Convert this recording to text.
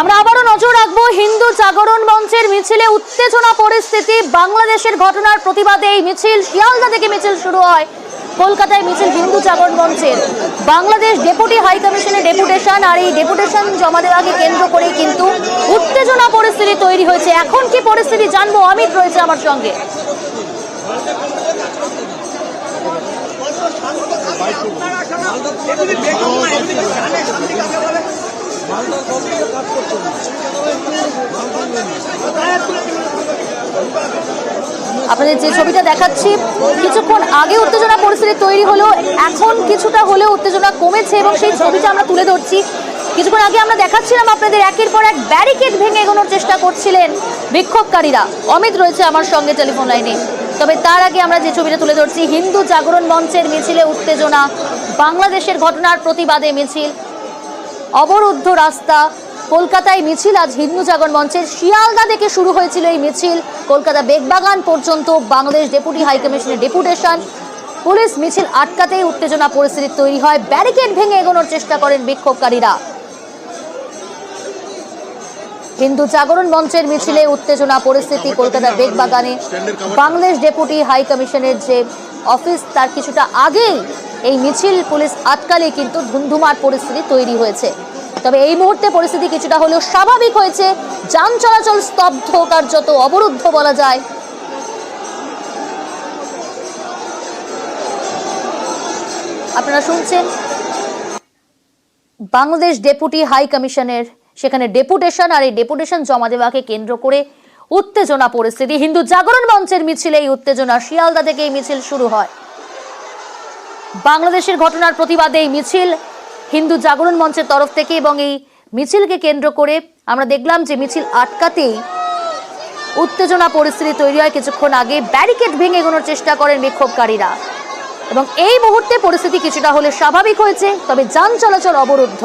আমরা আবারও নজর রাখবো হিন্দু জাগরণ মঞ্চের মিছিলে উত্তেজনা পরিস্থিতি। বাংলাদেশের ঘটনার প্রতিবাদে এই মিছিল শিয়ালদা থেকে মিছিল শুরু হয়। কলকাতায় মিছিল হিন্দু জাগরণ মঞ্চের। বাংলাদেশ ডেপুটি হাই কমিশনের ডেপুটেশন আর এই ডেপুটেশন জমা দেওয়াকে কেন্দ্র করে কিন্তু উত্তেজনা পরিস্থিতি তৈরি হয়েছে। এখন কি পরিস্থিতি জানবো, অমিত রয়েছে আমার সঙ্গে। আপনাদের যে ছবিটা দেখাচ্ছি, কিছুক্ষণ আগে উত্তেজনা পরিস্থিতি তৈরি হলো, এখন কিছুটা হলেও উত্তেজনা কমেছে এবং সেই ছবিটা আমরা তুলে ধরছি। কিছুক্ষণ আগে আমরা দেখাচ্ছিলাম আপনাদের একের পর এক ব্যারিকেড ভেঙে এগোনোর চেষ্টা করছিলেন বিক্ষোভকারীরা। অমিত রয়েছে আমার সঙ্গে টেলিফোন লাইনে। তবে তার আগে আমরা যে ছবিটা তুলে ধরছি, হিন্দু জাগরণ মঞ্চের মিছিলে উত্তেজনা, বাংলাদেশের ঘটনার প্রতিবাদে মিছিল, অবরুদ্ধ রাস্তা। কলকাতায় মিছিল আজ হিন্দু জাগরণ মঞ্চের। শিয়ালদা থেকে শুরু হয়েছিল এই মিছিল, কলকাতা বেগবাগান পর্যন্ত বাংলাদেশ ডেপুটি হাই কমিশনের ডেপুটেশন। পুলিশ মিছিল আটকাতেই উত্তেজনা পরিস্থিতি তৈরি হয়, ব্যারিকেড ভেঙে এগোনোর চেষ্টা করেন বিক্ষোভকারীরা। হিন্দু জাগরণ মঞ্চের মিছিলে উত্তেজনা পরিস্থিতি কলকাতা বেগবাগানে। বাংলাদেশ ডেপুটি হাই কমিশনের যে অফিস, তার কিছুটা আগেই এই মিছিল পুলিশ আটকালে কিন্তু ধুন্ধুমার পরিস্থিতি তৈরি হয়েছে। তবে এই মুহূর্তে পরিস্থিতি কিছুটা হলেও স্বাভাবিক হয়েছে, যান চলাচল স্তব্ধ, কার্যত অবরুদ্ধ বলা যায়। আপনারা শুনছেন বাংলাদেশ ডেপুটি হাই কমিশনের সেখানে ডেপুটেশন, আর এই ডেপুটেশন জমা দেওয়াকে কেন্দ্র করে উত্তেজনা পরিস্থিতি। হিন্দু জাগরণ মঞ্চের মিছিলে এই উত্তেজনা। শিয়ালদা থেকে এই মিছিল শুরু হয়। বাংলাদেশের ঘটনার প্রতিবাদে এই মিছিল হিন্দু জাগরণ মঞ্চের তরফ থেকে, এবং এই মিছিলকে কেন্দ্র করে আমরা দেখলাম যে মিছিল আটকাতেই উত্তেজনা পরিস্থিতি তৈরি হয়। কিছুক্ষণ আগে ব্যারিকেড ভেঙে এগোনোর চেষ্টা করেন বিক্ষোভকারীরা এবং এই মুহূর্তে পরিস্থিতি কিছুটা হলে স্বাভাবিক হয়েছে, তবে যান চলাচল অবরুদ্ধ।